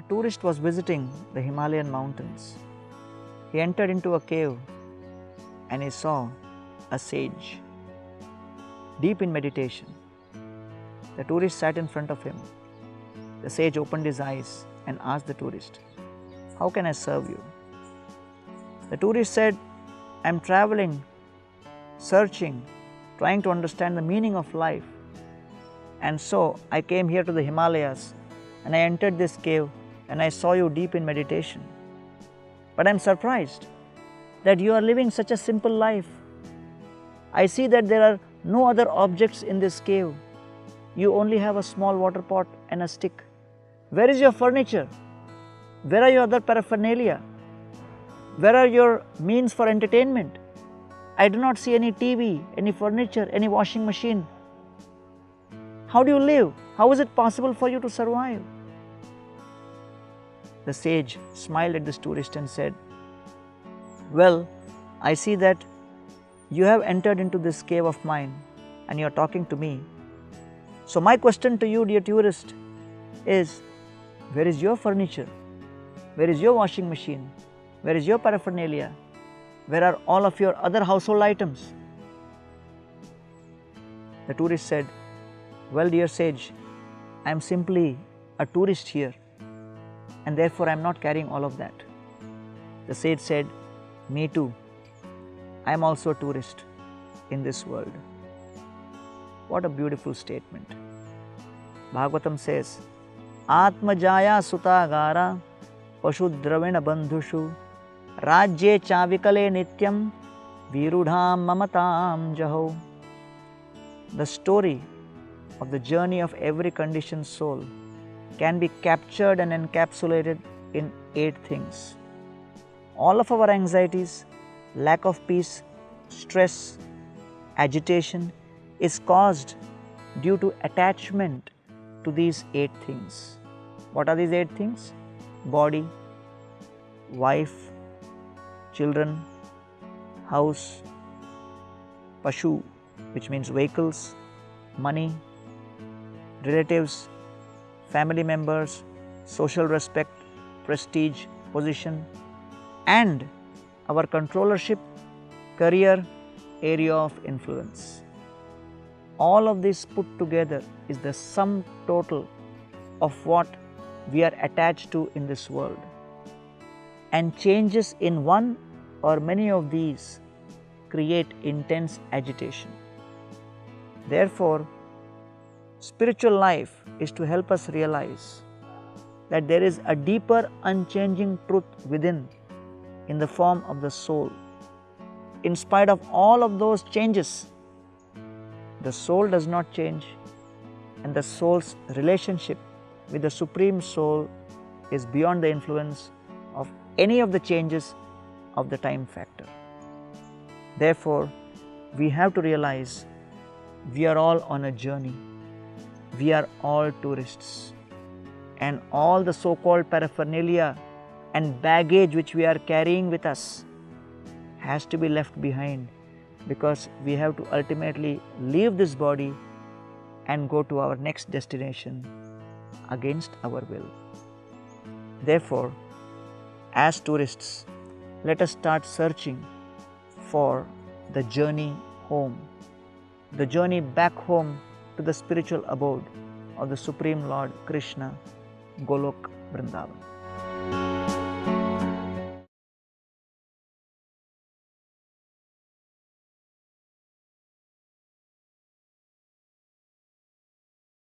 tourist was visiting the Himalayan mountains. He entered into a cave and he saw a sage deep in meditation. The tourist sat in front of him. The sage opened his eyes and asked the tourist, "How can I serve you?" The tourist said, "I am traveling, searching, trying to understand the meaning of life. And so I came here to the Himalayas and I entered this cave and I saw you deep in meditation. But I am surprised that you are living such a simple life. I see that there are no other objects in this cave. You only have a small water pot and a stick. Where is your furniture? Where are your other paraphernalia? Where are your means for entertainment? I do not see any TV, any furniture, any washing machine. How do you live? How is it possible for you to survive?" The sage smiled at this tourist and said, "Well, I see that you have entered into this cave of mine and you are talking to me. So my question to you, dear tourist, is where is your furniture? Where is your washing machine? Where is your paraphernalia? Where are all of your other household items?" The tourist said, "Well, dear sage, I am simply a tourist here and therefore I am not carrying all of that." The sage said, "Me too. I am also a tourist in this world." What a beautiful statement. Bhagavatam says, "Atmajaya sutagara pashudravena bandhushu rajye chavikale nityam virudham mamatam jaho." The story of the journey of every conditioned soul can be captured and encapsulated in 8 things. All of our anxieties, lack of peace, stress, agitation is caused due to attachment to these 8 things. What are these 8 things? Body, wife, children, house, pashu, which means vehicles, money, relatives, family members, social respect, prestige, position, and our controllership, career, area of influence. All of this put together is the sum total of what we are attached to in this world. And changes in one or many of these create intense agitation. Therefore, spiritual life is to help us realize that there is a deeper, unchanging truth within in the form of the soul. In spite of all of those changes, the soul does not change, and the soul's relationship with the Supreme Soul is beyond the influence of any of the changes of the time factor. Therefore, we have to realize we are all on a journey. We are all tourists, and all the so-called paraphernalia and baggage which we are carrying with us has to be left behind, because we have to ultimately leave this body and go to our next destination against our will. Therefore, as tourists, let us start searching for the journey home, the journey back home to the spiritual abode of the Supreme Lord Krishna, Golok Vrindavan.